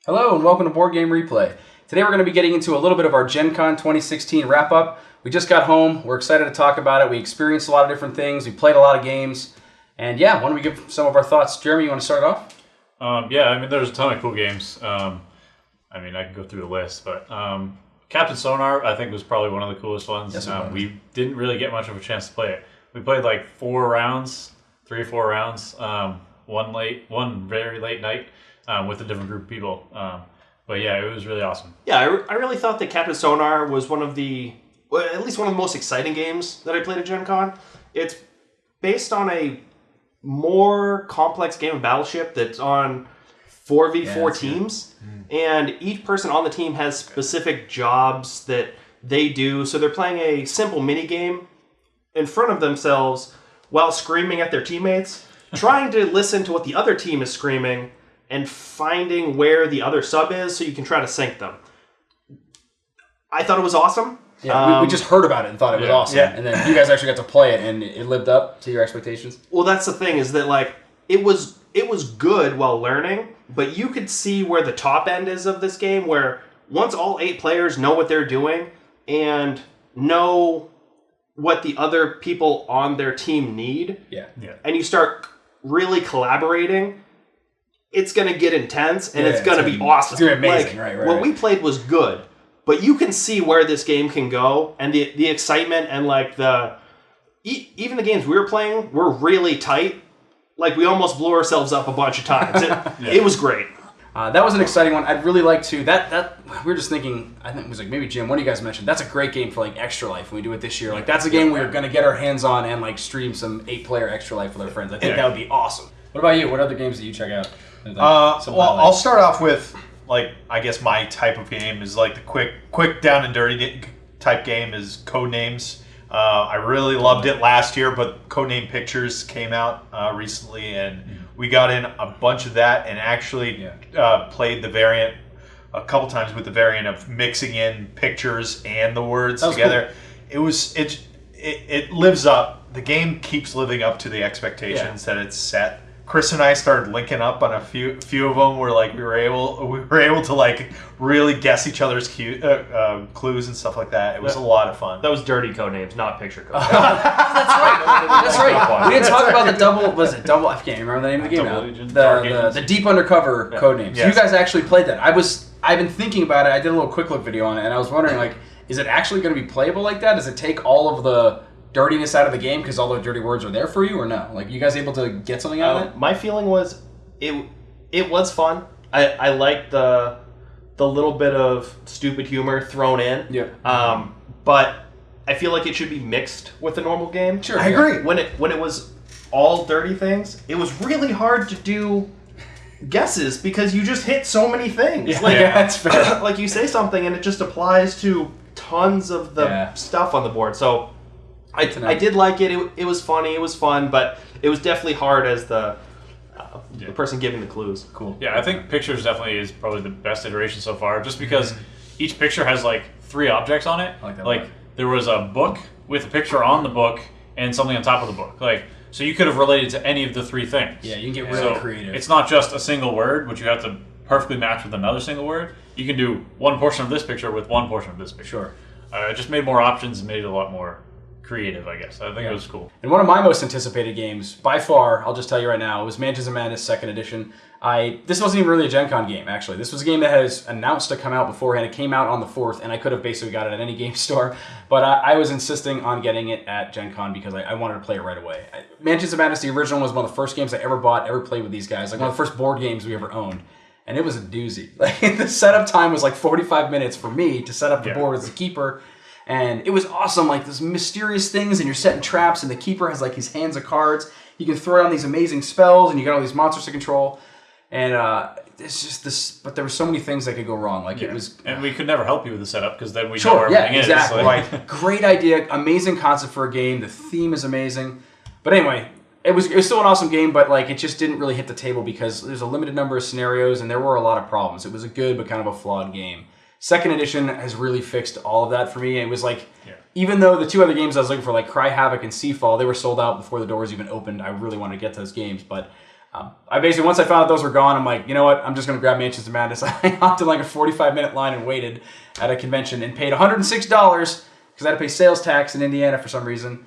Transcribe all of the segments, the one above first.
Hello and welcome to Board Game Replay. Today we're going to be getting into a little bit of our GenCon 2016 wrap-up. We just got home. We're excited to talk about it. We experienced a lot of different things. We played a lot of games. And yeah, why don't we give some of our thoughts? Jeremy, you want to start off? There's a ton of cool games. I can go through the list, but Captain Sonar, I think, was probably one of the coolest ones. Yes, we didn't really get much of a chance to play it. We played like 3 or 4 rounds, one very late night with a different group of people. But yeah, it was really awesome. Yeah, I really thought that Captain Sonar was at least one of the most exciting games that I played at Gen Con. It's based on a more complex game of Battleship that's on 4v4 teams. And each person on the team has specific jobs that they do. So they're playing a simple mini game in front of themselves while screaming at their teammates, trying to listen to what the other team is screaming and finding where the other sub is so you can try to sync them. I thought it was awesome. Yeah, we just heard about it and thought it was awesome. Yeah. And then you guys actually got to play it and it lived up to your expectations? Well, that's the thing, is that like it was good while learning, but you could see where the top end is of this game, where once all 8 players know what they're doing and know what the other people on their team need, and you start really collaborating, it's going to get intense, and it's going to be awesome. It's going to be amazing, right. What we played was good, but you can see where this game can go, and the excitement, and like even the games we were playing were really tight. Like, we almost blew ourselves up a bunch of times. It was great. That was an exciting one. I'd really like to... That we were just thinking, I think it was like maybe Jim, one of you guys mentioned, that's a great game for like Extra Life when we do it this year. Like, that's a game we're going to get our hands on and like stream some 8-player Extra Life with our friends. I think that would be awesome. What about you? What other games do you check out? I'll start off with, like, I guess my type of game is like the quick down and dirty type game is Codenames. I really loved it last year, but Codename Pictures came out recently, and we got in a bunch of that and actually played the variant a couple times with the variant of mixing in pictures and the words together. Cool. It lives up. The game keeps living up to the expectations that it's set. Chris and I started linking up on a few of them where like we were able to like really guess each other's clues and stuff like that. It was a lot of fun. That was dirty Codenames, not picture Codenames. That's right. We didn't talk about the double. Was it double? I can't remember the name of the game now. The deep undercover Codenames. Yes. You guys actually played that. I've been thinking about it. I did a little quick look video on it, and I was wondering, like, is it actually going to be playable like that? Does it take all of the dirtiness out of the game because all the dirty words are there for you, or no? Like, you guys able to get something out of it? My feeling was it was fun. I liked the little bit of stupid humor thrown in. Yeah. But I feel like it should be mixed with the normal game. Sure. I agree. When it was all dirty things, it was really hard to do guesses because you just hit so many things. Yeah, that's fair. Like, you say something and it just applies to tons of the stuff on the board. So I did like it. It was funny. It was fun, but it was definitely hard as the person giving the clues. Cool. Yeah, I think Pictures definitely is probably the best iteration so far, just because each picture has like 3 objects on it. I like that. Like, there was a book with a picture on the book and something on top of the book. Like, so you could have related to any of the 3 things. Yeah, you can get really creative. It's not just a single word, which you have to perfectly match with another single word. You can do one portion of this picture with one portion of this picture. Sure. It just made more options and made it a lot more creative, I guess. I think it was cool. And one of my most anticipated games, by far, I'll just tell you right now, was Mansions of Madness 2nd Edition. This wasn't even really a Gen Con game, actually. This was a game that has announced to come out beforehand. It came out on the 4th, and I could have basically got it at any game store. But I was insisting on getting it at Gen Con because I wanted to play it right away. Mansions of Madness, the original, was one of the first games I ever bought, ever played with these guys. Like, one of the first board games we ever owned. And it was a doozy. Like, the setup time was like 45 minutes for me to set up the board as the keeper. And it was awesome, like this mysterious things, and you're setting traps, and the keeper has like his hands of cards. You can throw down these amazing spells, and you got all these monsters to control. And it's just this, but there were so many things that could go wrong. Like it was, and we could never help you with the setup because then we know where everything is. Exactly. Like, right. Great idea, amazing concept for a game. The theme is amazing. But anyway, it was still an awesome game, but like it just didn't really hit the table because there's a limited number of scenarios, and there were a lot of problems. It was a good but kind of a flawed game. 2nd Edition has really fixed all of that for me. It was like, even though the 2 other games I was looking for, like Cry Havoc and Seafall, they were sold out before the doors even opened. I really wanted to get those games, but I basically, once I found out those were gone, I'm like, you know what? I'm just going to grab Mansions of Madness. I hopped in like a 45-minute line and waited at a convention and paid $106 because I had to pay sales tax in Indiana for some reason.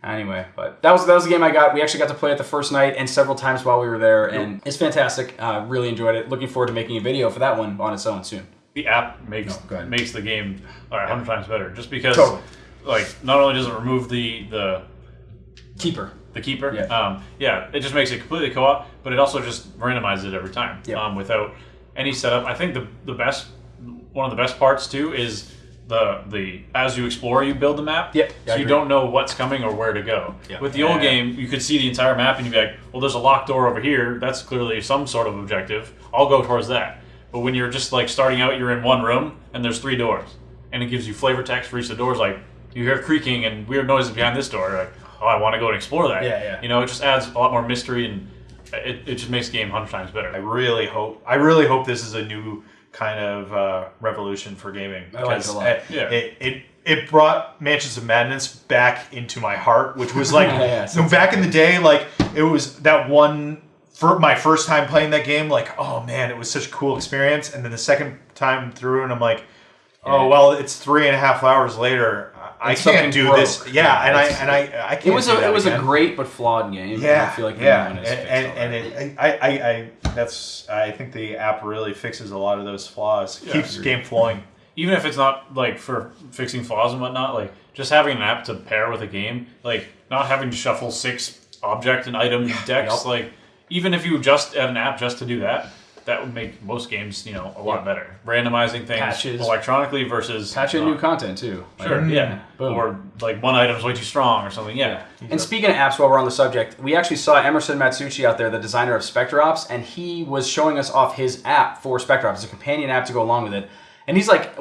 Anyway, but that was the game I got. We actually got to play it the first night and several times while we were there, and it's fantastic. Really enjoyed it. Looking forward to making a video for that one on its own soon. The app makes the game 100 times better, just because like not only does it remove the keeper. It just makes it completely co-op, but it also just randomizes it every time without any setup. I think one of the best parts too is the as you explore, you build the map. So you don't know what's coming or where to go. With the old game, you could see the entire map and you'd be like, well, there's a locked door over here. That's clearly some sort of objective. I'll go towards that. But when you're just like starting out, you're in one room and there's 3 doors, and it gives you flavor text for each of the doors. Like you hear creaking and weird noises behind this door. You're like, oh, I want to go and explore that. You know, it just adds a lot more mystery, and it just makes the game 100 times better. I really hope this is a new kind of revolution for gaming, because it brought Mansions of Madness back into my heart, which was like back in the day, like it was that one for my first time playing that game, like, oh man, it was such a cool experience. And then the second time through, and I'm like, oh well, it's 3.5 hours later. I can't do this. I can't. It was a great but flawed game. I feel like I think the app really fixes a lot of those flaws. Keeps the game flowing. Even if it's not like for fixing flaws and whatnot, like just having an app to pair with a game, like not having to shuffle 6 object and item decks, like even if you just had an app just to do that, that would make most games, a lot better. Randomizing things patches electronically versus patching new content too. Boom. Or like one item's way too strong or something. And speaking of apps, while we're on the subject, we actually saw Emerson Matsuuchi out there, the designer of Specter Ops, and he was showing us off his app for Specter Ops. It's a companion app to go along with it. And he's like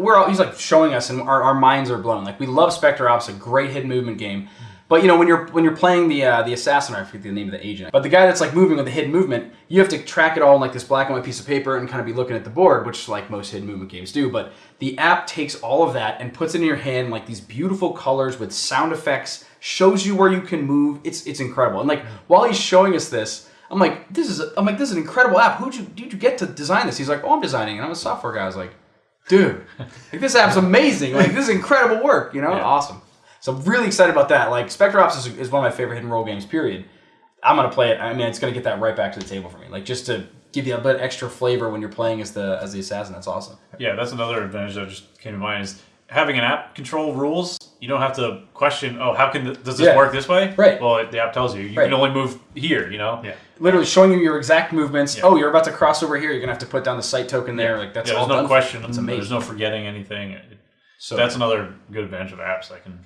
showing us, and our minds are blown. Like, we love Specter Ops, a great hidden movement game. But when you're playing the assassin, I forget the name of the agent, but the guy that's like moving with the hidden movement, you have to track it all on like this black and white piece of paper and kind of be looking at the board, which like most hidden movement games do. But the app takes all of that and puts it in your hand, like these beautiful colors with sound effects, shows you where you can move. It's incredible. And like while he's showing us this, I'm like, this is an incredible app. Did you get to design this? He's like, oh, I'm designing, and I'm a software guy. I was like, dude, like, this app's amazing. Like, this is incredible work. Awesome. So I'm really excited about that. Like, Specter Ops is one of my favorite hidden role games, period. I'm going to play it. I mean, it's going to get that right back to the table for me. Like, just to give you a bit extra flavor when you're playing as the assassin. That's awesome. Yeah, that's another advantage that just came to mind, is having an app control rules. You don't have to question, does this work this way? Right. Well, the app tells you. You can only move here, Yeah. Literally showing you your exact movements. Yeah. Oh, you're about to cross over here. You're going to have to put down the site token there. Like, that's all there's no question. It's amazing. There's no forgetting anything. So that's another good advantage of apps that can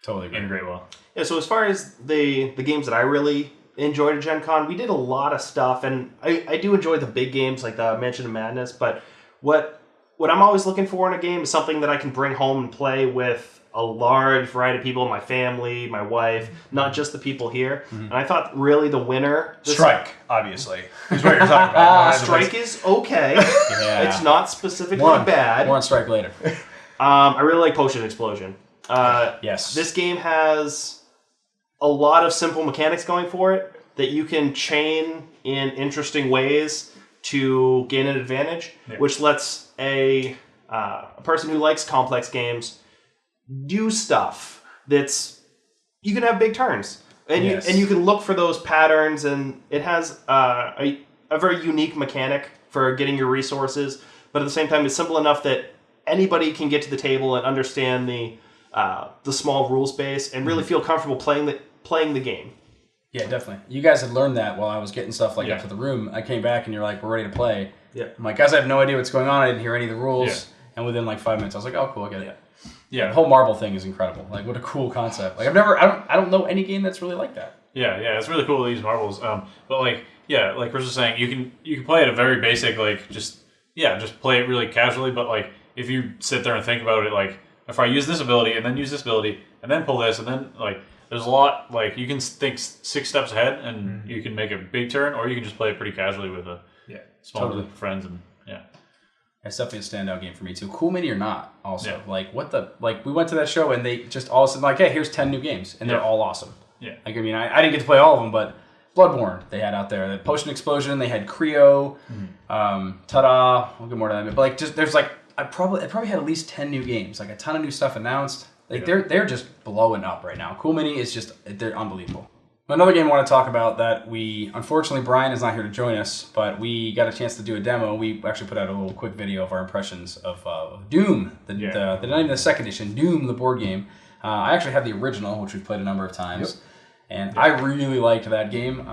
totally integrate well. Yeah, so as far as the games that I really enjoyed at Gen Con, we did a lot of stuff, and I do enjoy the big games like the Mansion of Madness, but what I'm always looking for in a game is something that I can bring home and play with a large variety of people, my family, my wife, not just the people here. Mm-hmm. And I thought really the winner... Strike, obviously, is what you're talking about. Strike is okay. It's not specifically bad. More on Strike later. I really like Potion Explosion. Yes. This game has a lot of simple mechanics going for it that you can chain in interesting ways to gain an advantage, which lets a person who likes complex games do stuff that's... You can have big turns, and you can look for those patterns, and it has a very unique mechanic for getting your resources, but at the same time it's simple enough that anybody can get to the table and understand the small rules base and really feel comfortable playing the game. Yeah, definitely. You guys had learned that while I was getting stuff up to the room. I came back and you're like, we're ready to play. Yeah. I'm like, guys, I have no idea what's going on. I didn't hear any of the rules. Yeah. And within like 5 minutes, I was like, oh, cool, I get it. Yeah, the whole marble thing is incredible. Like, what a cool concept. Like, I don't know any game that's really like that. Yeah, it's really cool to use marbles. But like Chris was saying, you can play it a very basic, like, just play it really casually. But like, if you sit there and think about it, like, if I use this ability and then use this ability and then pull this and then like, there's a lot, like, you can think 6 steps ahead and you can make a big turn, or you can just play it pretty casually with a small group of friends. And it's definitely a standout game for me too. Cool Mini or not, also. Like, we went to that show and they just all of a sudden, like, hey, here's 10 new games, and they're all awesome. Yeah. Like, I mean, I didn't get to play all of them, but Bloodborne they had out there. The Potion Explosion, they had Creo, Ta-da, we'll get more to that. But like, just there's like, it probably had at least 10 new games, like a ton of new stuff announced. Like they're just blowing up right now. Cool Mini is just, they're unbelievable. Another game I want to talk about that unfortunately Brian is not here to join us, but we got a chance to do a demo. We actually put out a little quick video of our impressions of Doom, not even the second edition, Doom, the board game. I actually have the original, which we've played a number of times, and I really liked that game.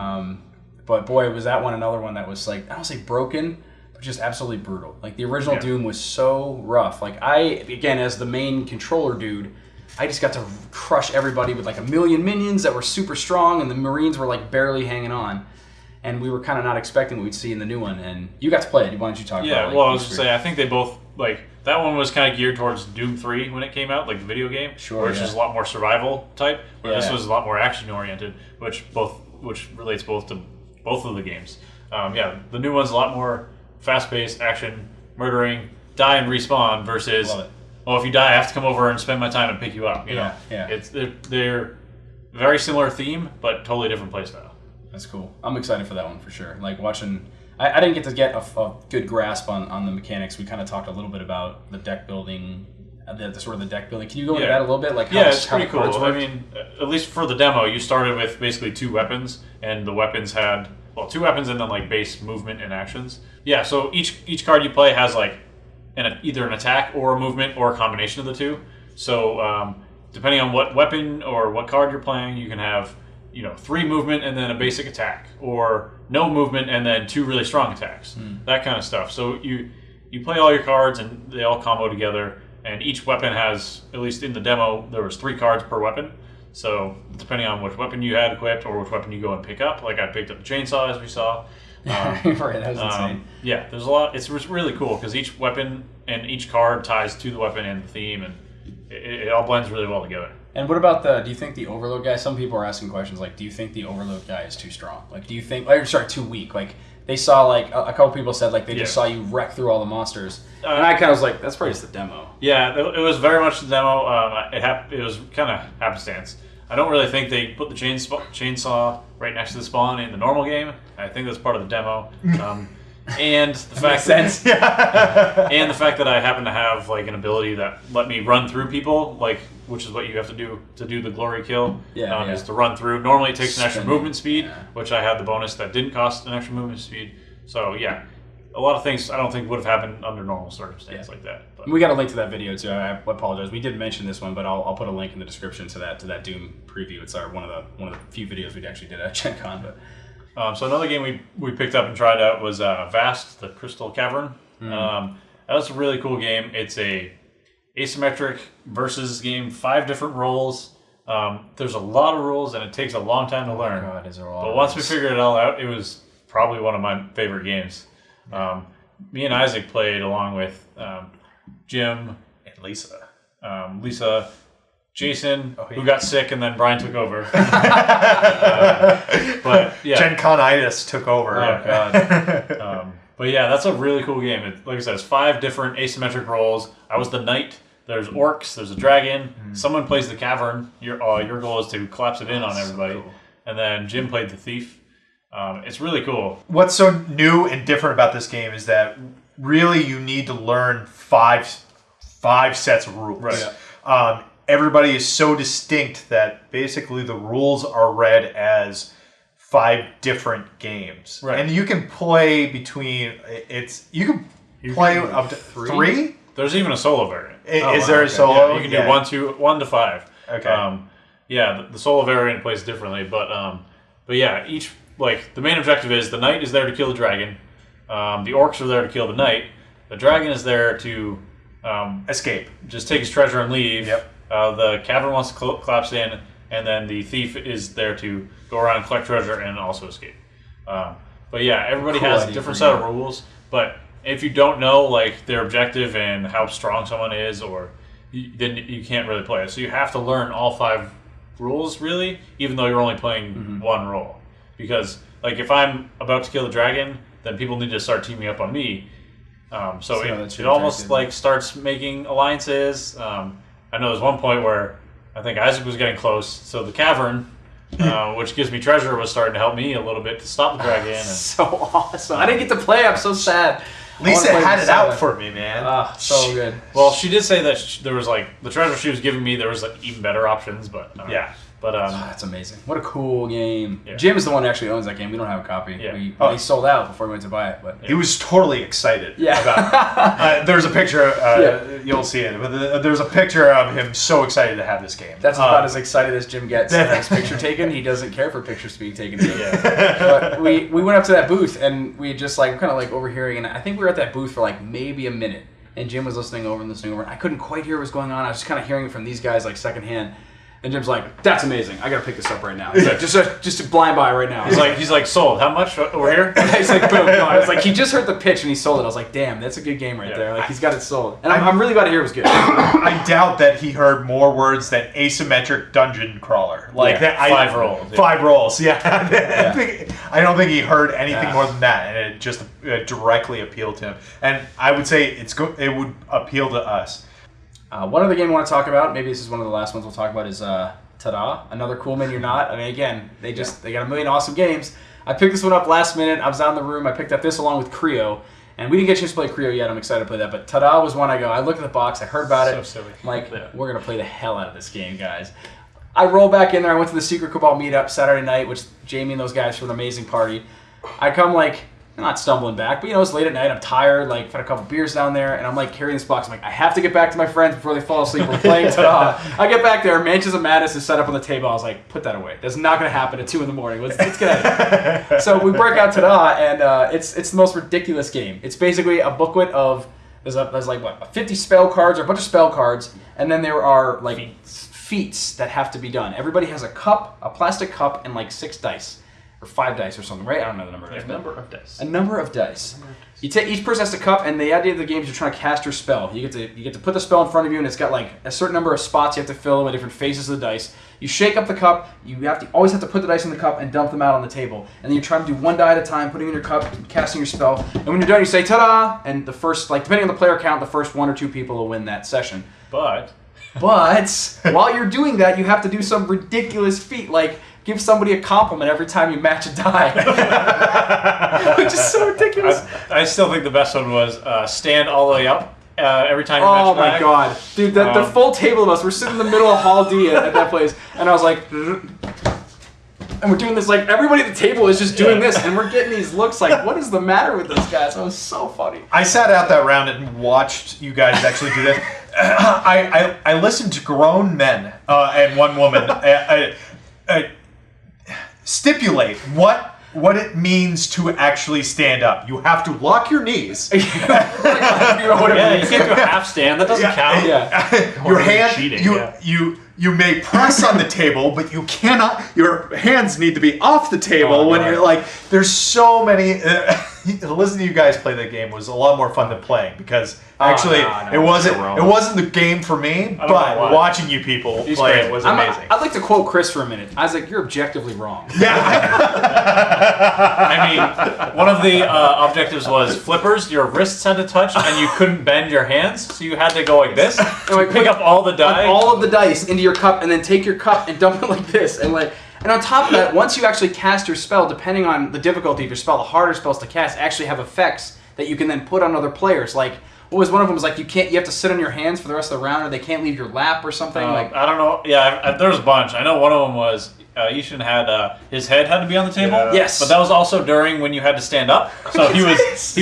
But boy, was that one another one that was like, I don't say broken, but just absolutely brutal. Like the original Doom was so rough. Like again, as the main controller dude, I just got to crush everybody with like a million minions that were super strong, and the Marines were like barely hanging on. And we were kind of not expecting what we'd see in the new one. And you got to play it. Why don't you talk about it? Yeah, well, I was going to say, I think they both, like, that one was kind of geared towards Doom 3 when it came out, like the video game. Sure, which is a lot more survival type, where this was a lot more action-oriented, which relates both to both of the games. The new one's a lot more fast-paced, action, murdering, die and respawn, versus... Well, if you die, I have to come over and spend my time and pick you up. You know, they're very similar theme, but totally different playstyle. That's cool. I'm excited for that one for sure. Like watching, I didn't get to get a good grasp on the mechanics. We kind of talked a little bit about the deck building, the sort of the deck building. Can you go into that a little bit? Like it's pretty cool. I mean, at least for the demo, you started with basically 2 weapons, and the weapons had 2 weapons and then like base movement and actions. Yeah, so each card you play has like either an attack or a movement or a combination of the 2. So depending on what weapon or what card you're playing, you can have 3 movement and then a basic attack, or no movement and then 2 really strong attacks. That kind of stuff. So you play all your cards and they all combo together, and each weapon has, at least in the demo, there was 3 cards per weapon. So depending on which weapon you had equipped or which weapon you go and pick up, like I picked up the chainsaw as we saw. Right, that was insane. There's a lot. It's really cool because each weapon and each card ties to the weapon and the theme, and it all blends really well together. And what about do you think the Overload guy, some people are asking questions like, do you think the Overload guy is too strong? Like, do you think, too weak? Like, they saw, like, a couple people said, like, they just saw you wreck through all the monsters. And I kind of was like, that's probably just the demo. Yeah, it was very much the demo. It was kind of happenstance. I don't really think they put the chainsaw right next to the spawn in the normal game. I think that's part of the demo. And the fact and the fact that I happen to have like an ability that let me run through people, like, which is what you have to do the glory kill, is to run through. Normally it takes an extra movement speed, which I had the bonus that didn't cost an extra movement speed. So a lot of things I don't think would have happened under normal circumstances like that. But. We got a link to that video too. I apologize. We did mention this one, but I'll put a link in the description to that Doom preview. It's one of the few videos we actually did at GenCon. But so another game we picked up and tried out was Vast, the Crystal Cavern. That was a really cool game. It's a asymmetric versus game, 5 different roles. There's a lot of rules and it takes a long time to learn. God, is there a lot but once we figured it all out, it was probably one of my favorite games. Me and Isaac played along with Jim and Lisa. Jason, who got sick, and then Brian took over. But GenCon-itis took over. Oh god. But yeah, that's a really cool game. Like I said, it's 5 different asymmetric roles. I was the knight. There's orcs. There's a dragon. Someone plays the cavern. Your goal is to collapse it in on everybody. Cool. And then Jim played the thief. It's really cool. What's so new and different about this game is that really you need to learn 5 sets of rules. Right. Yeah. Everybody is so distinct that basically the rules are read as 5 different games. Right. And you can play between you play up to 3? There's even a solo variant. Is there a solo? Yeah, you can do 1 to 5. Okay. The solo variant plays differently, but each, like, the main objective is the knight is there to kill the dragon. The orcs are there to kill the knight. The dragon is there to escape. Just take his treasure and leave. Yep. The cavern wants to collapse in, and then the thief is there to go around and collect treasure and also escape. Everybody has a different set of rules. But if you don't know like their objective and how strong someone is, then you can't really play it. So you have to learn all 5 rules really, even though you're only playing 1 role. Because like if I'm about to kill the dragon, then people need to start teaming up on me. It almost like starts making alliances. I know there's one point where I think Isaac was getting close. So the cavern, which gives me treasure was starting to help me a little bit to stop the dragon. And So awesome. I didn't get to play. I'm so sad. Lisa had it out for me, man. So good. well, she did say that there was like the treasure she was giving me. There was like even better options, but Yeah. But That's amazing. What a cool game. Yeah. Jim is the one who actually owns that game. We don't have a copy. Yeah. He sold out before we went to buy it. But He was totally excited. Yeah. About there's a picture. You'll see it. But there's a picture of him so excited to have this game. that's about as excited as Jim gets to have his picture taken. He doesn't care for pictures being taken. But we went up to that booth and we just like kind of like overhearing. And I think we were at that booth for like maybe a minute. And Jim was listening over. And I couldn't quite hear what was going on. I was just kind of hearing it from these guys like secondhand. And Jim's like, "That's amazing! I gotta pick this up right now." He's like, "Just a blind buy right now." he's like sold. How much over here? He's like, "Boom!" No, I was like, he just heard the pitch and he sold it. I was like, "Damn, that's a good game right there." Like he's got it sold, and I'm really glad to hear it was good. I doubt that he heard more words than asymmetric dungeon crawler. Like that. 5 rolls. Yeah. 5 rolls. Yeah. I don't think he heard anything more than that, and it just directly appealed to him. And I would say it would appeal to us. One other game I want to talk about, maybe this is one of the last ones we'll talk about, is Ta-Da! Another Cool Men You're Not. I mean, again, they got a million awesome games. I picked this one up last minute. I was out in the room. I picked up this along with Creo. And we didn't get a chance to play Creo yet. I'm excited to play that. But Ta-Da! Was one I looked at the box. I heard about it. So silly. I'm like, we're going to play the hell out of this game, guys. I rolled back in there. I went to the Secret Cabal meetup Saturday night, which Jamie and those guys for an amazing party. I come like... not stumbling back, but it's late at night. I'm tired. Like, I've had a couple beers down there, and I'm like carrying this box. I'm like, I have to get back to my friends before they fall asleep. We're playing Ta-Da! I get back there. Mansions of Madness is set up on the table. I was like, put that away. That's not going to happen at 2 a.m. Let's get out of here. So we break out Ta-Da! And it's the most ridiculous game. It's basically a booklet of there's like what 50 spell cards or a bunch of spell cards, and then there are like feats that have to be done. Everybody has a cup, a plastic cup, and like 6 dice. Or 5 dice or something, right? I don't know the number of dice. A number of dice. A number of dice. You take each person has a cup, and the idea of the game is you're trying to cast your spell. You get to put the spell in front of you, and it's got like a certain number of spots you have to fill with different faces of the dice. You shake up the cup. You always have to put the dice in the cup and dump them out on the table. And then you're trying to do 1 die at a time, putting in your cup, casting your spell. And when you're done, you say ta-da! And the first, like depending on the player count, the first 1 or 2 people will win that session. But while you're doing that, you have to do some ridiculous feat, like give somebody a compliment every time you match a die. Which is so ridiculous. I still think the best one was stand all the way up every time you match Oh a die. my god. Dude, the full table of us, we're sitting in the middle of Hall D at that place, and I was like... And we're doing this, like, everybody at the table is just doing this, and we're getting these looks like, what is the matter with those guys? It was so funny. I sat out that round and watched you guys actually do this. I listened to grown men and one woman stipulate what it means to actually stand up. You have to lock your knees. Yeah, you can't do a half stand. That doesn't count. Yeah. Your hand, cheating, you may press on the table, but you cannot. Your hands need to be off the table when you're like. There's so many. Listening to you guys play that game was a lot more fun than playing because actually it wasn't the game for me, but watching you people play it was amazing. I'd like to quote Chris for a minute. I was like, "You're objectively wrong." Yeah. I mean, one of the objectives was flippers. Your wrists had to touch, and you couldn't bend your hands, so you had to go like this. And like pick up all the dice, all of the dice into your cup, and then take your cup and dump it like this, and like. And on top of that, once you actually cast your spell, depending on the difficulty of your spell, the harder spells to cast actually have effects that you can then put on other players. Like, what was one of them was like you have to sit on your hands for the rest of the round, or they can't leave your lap or something. Like I don't know. Yeah, there's a bunch. I know one of them was Ishan had his head had to be on the table. Yeah. Yes, but that was also during when you had to stand up. So he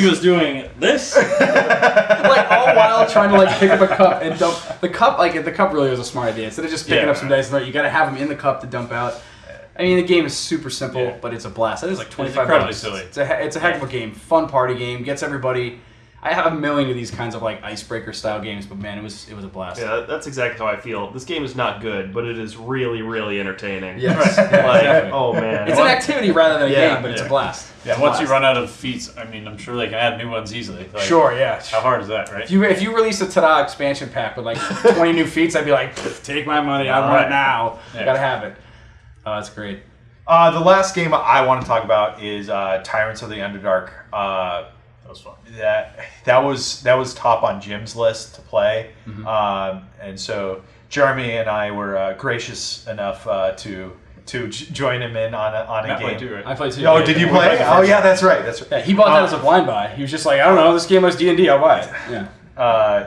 was doing this, like all while trying to like pick up a cup and dump the cup. Like the cup really was a smart idea. Instead of just picking up some dice, you got to have them in the cup to dump out. I mean, the game is super simple, but it's a blast. It is like $25. It's incredibly silly. It's a heck of a game. Fun party game. Gets everybody. I have a million of these kinds of like icebreaker style games, but man, it was a blast. Yeah, that's exactly how I feel. This game is not good, but it is really, really entertaining. Yes. Like, oh man, it's an activity rather than a game, but it's a blast. Yeah, once you run out of feats, I mean, I'm sure they can add new ones easily. Like, sure, yeah. How hard is that, right? If you release a Ta-Da! Expansion pack with like 20 new feats, I'd be like, take my money, I want it now. Yeah. Gotta have it. Oh, that's great. The last game I want to talk about is Tyrants of the Underdark. That was fun. That was top on Jim's list to play, and so Jeremy and I were gracious enough to join him in on a Matt game. played too, right? I played too. Oh, did you play? Oh, yeah, that's right. That's right. Yeah, he bought that as a blind buy. He was just like, I don't know, this game has D&D, I'll buy it. Yeah.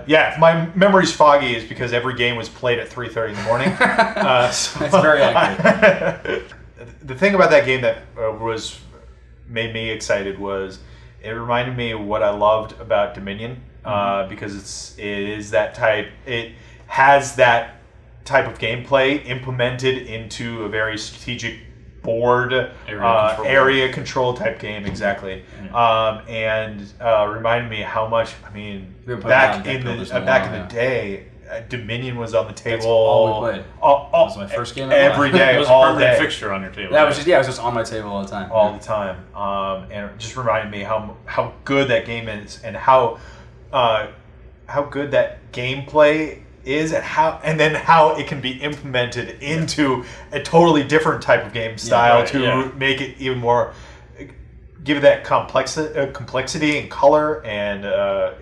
Yeah, if my memory's foggy is because every game was played at 3:30 in the morning. So That's very accurate. The thing about that game that made me excited was it reminded me of what I loved about Dominion because it has that type of gameplay implemented into a very strategic board area control type game, exactly. And reminded me how much, I mean, back in the day, Dominion was on the table. That's all we played. That was my first game every day, It was all a permanent day. fixture on your table. That was just, it was just on my table all the time. All the time. And it just reminded me how good that game is and how good that gameplay is and then how it can be implemented into a totally different type of game style make it even more, give it that complexity and color, and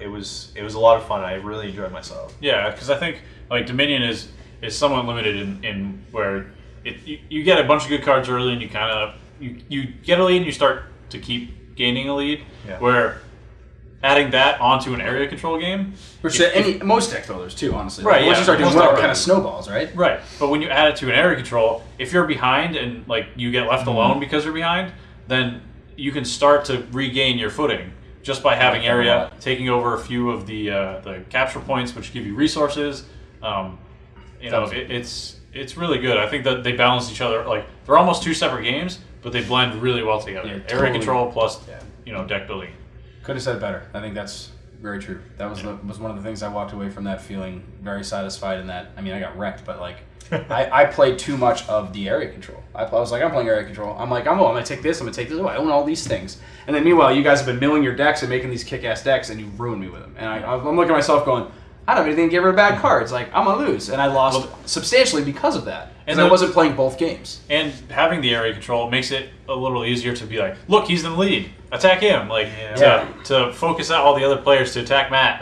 it was a lot of fun. I really enjoyed myself. Yeah, because I think like Dominion is somewhat limited in where you get a bunch of good cards early and you kind of you get a lead and you start to keep gaining a lead. Yeah. Where adding that onto an area control game, Which most deck builders too, honestly. Right, Once yeah. you start doing Most well, deck it kind of builders. snowballs, right? right? But when you add it to an area control, if you're behind and like you get left alone because you're behind, then you can start to regain your footing just by having area taking over a few of the capture points, which give you resources. It's really good. I think that they balance each other. Like they're almost two separate games, but they blend really well together. Yeah, Area totally. control plus deck building. Could have said it better. I think that's very true. That was one of the things I walked away from that feeling very satisfied in that. I mean, I got wrecked, but like I played too much of the area control. I was like, I'm playing area control. I'm like, I'm going to take this, I'm going to take this. Oh, I own all these things. And then meanwhile, you guys have been milling your decks and making these kick-ass decks, and you ruined me with them. And I'm looking at myself going, I don't have anything to get rid of bad cards. Like, I'm going to lose. And I lost substantially because of that. And I wasn't playing both games. And having the area control makes it a little easier to be like, look, he's in the lead. Attack him. Like, to focus out all the other players to attack Matt.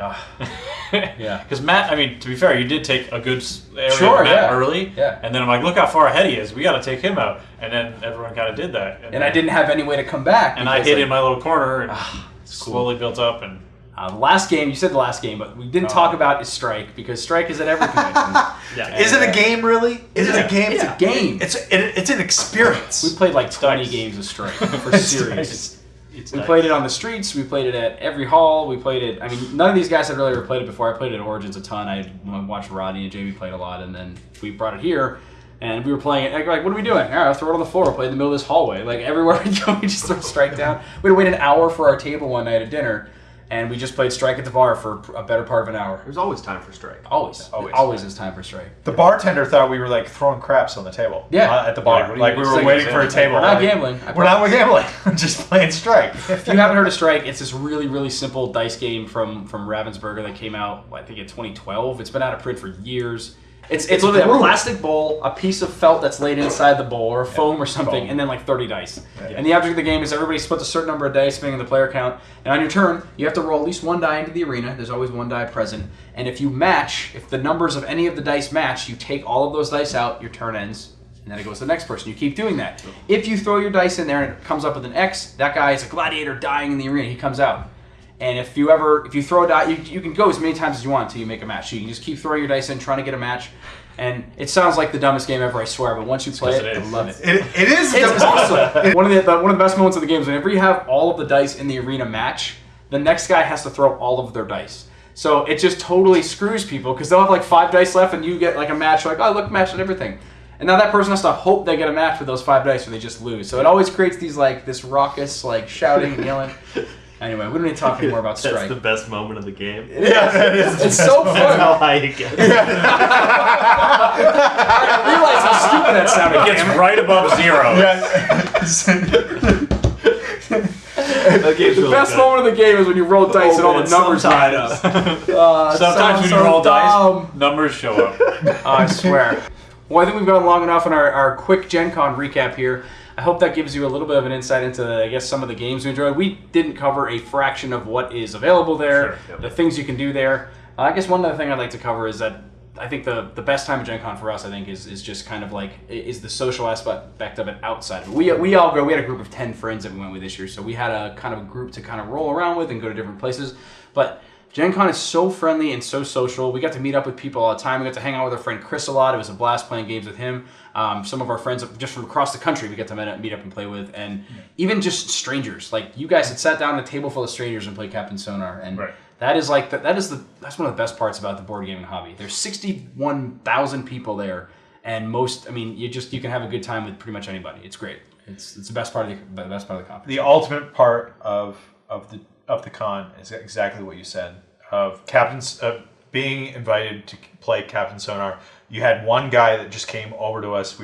Yeah. Because Matt, I mean, to be fair, you did take a good area of Matt early. Yeah. And then I'm like, look how far ahead he is. We got to take him out. And then everyone kind of did that. And I didn't have any way to come back. And I hid in my little corner and slowly built up. And the last game, you said the last game, but we didn't talk about is Strike, because Strike is at every convention. Is it a game, really? Is it a game? It's a game. It's an experience. We played like 20 dice. games of Strike for serious. it's We nice. played it on the streets. We played it at every hall. We played it. I mean, none of these guys had really ever played it before. I played it at Origins a ton. I watched Rodney and Jamie played a lot, and then we brought it here, and we were playing it. Like, what are we doing? All right, let's throw it on the floor. We'll play in the middle of this hallway. Like, everywhere we go, we just throw Strike down. We had to wait an hour for our table one night at dinner, and we just played Strike at the bar for a better part of an hour. There's always time for Strike. Always is time for Strike. The bartender thought we were like throwing craps on the table. Yeah. At the bar. Yeah, Like we were like- waiting for a table. We're not Like, gambling. We're not gambling. We're just playing Strike. If you haven't heard of Strike, it's this really, really simple dice game from Ravensburger that came out, I think, in 2012. It's been out of print for years. It's literally a plastic bowl, a piece of felt that's laid inside the bowl, or foam or something, foam. and then like 30 dice. Yeah. And the object of the game is everybody splits a certain number of dice, depending on the player count. And on your turn, you have to roll at least one die into the arena. There's always one die present. And if the numbers of any of the dice match, you take all of those dice out, your turn ends. And then it goes to the next person. You keep doing that. If you throw your dice in there and it comes up with an X, that guy is a gladiator dying in the arena. He comes out. And if you throw a die, you can go as many times as you want until you make a match. So you can just keep throwing your dice in, trying to get a match. And it sounds like the dumbest game ever, I swear. But once you play it, I love it. It is. It's awesome. One of the best moments of the game is whenever you have all of the dice in the arena match, the next guy has to throw all of their dice. So it just totally screws people because they'll have like 5 dice left, and you get like a match. Like, oh, look, match and everything. And now that person has to hope they get a match with those 5 dice, or they just lose. So it always creates these this raucous shouting and yelling. Anyway, we don't need to talk anymore about Strike. That's the best moment of the game. Yeah, it is. It's so fun. That's how high it gets. I realize how stupid that sounded. It gets right above 0. That game's The really best good. moment of the game is when you roll dice and all the numbers line up. Sometimes when you roll dice, numbers show up. I swear. Well, I think we've gone long enough in our quick GenCon recap here. I hope that gives you a little bit of an insight into, I guess, some of the games we enjoyed. We didn't cover a fraction of what is available there, Sure, yep. the things you can do there. I guess one other thing I'd like to cover is that I think the best time of Gen Con for us, I think, is just kind of like is the social aspect of it outside of it. We all go. We had a group of 10 friends that we went with this year, so we had a kind of a group to kind of roll around with and go to different places. But Gen Con is so friendly and so social. We got to meet up with people all the time. We got to hang out with our friend Chris a lot. It was a blast playing games with him. Some of our friends just from across the country we get to meet up and play with, and even just strangers. Like you guys had sat down at a table full of strangers and played Captain Sonar, and that is like that's one of the best parts about the board gaming hobby. There's 61,000 people there, and you can have a good time with pretty much anybody. It's great. It's the best part of the conference. The ultimate part of the con is exactly what you said. Of being invited to play Captain Sonar. You had one guy that just came over to us.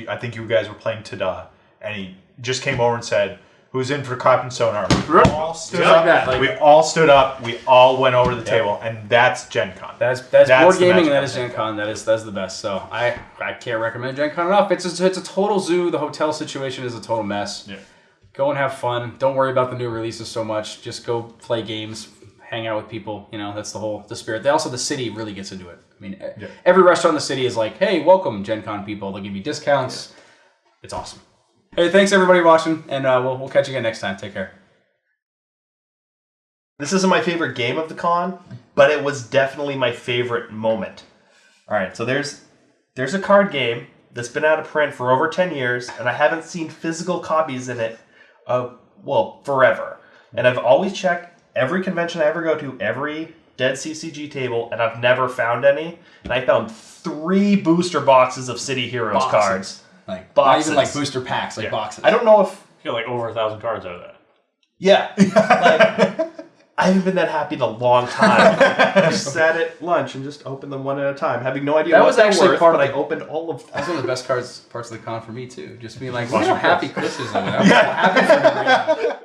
I think you guys were playing Tada, and he just came over and said, "Who's in for Captain Sonar?" We all stood up. We all stood up. We all went over to the table, and that's Gen Con. That's board gaming, and that is Gen Con. That's the best. So I can't recommend Gen Con enough. It's a total zoo. The hotel situation is a total mess. Yeah. Go and have fun. Don't worry about the new releases so much. Just go play games. Hang out with people, that's the spirit. The city really gets into it. I mean, every restaurant in the city is like, hey, welcome Gen Con people. They'll give you discounts. Yeah. It's awesome. Hey, thanks everybody watching, and we'll catch you again next time. Take care. This isn't my favorite game of the con, but it was definitely my favorite moment. All right, so there's a card game that's been out of print for over 10 years, and I haven't seen physical copies in it forever. And I've always checked every convention I ever go to, every dead CCG table, and I've never found any. And I found 3 booster boxes of City Heroes cards. Like boxes. Not even like booster packs, like boxes. I don't know if... You got like over 1,000 cards out of that. Yeah. Like, I haven't been that happy in a long time. I sat at lunch and just opened them one at a time, having no idea what they were worth, but I opened all of them. That's one of the best parts of the con for me, too. Just being like, look how happy Chris is. I'm happy for him right now.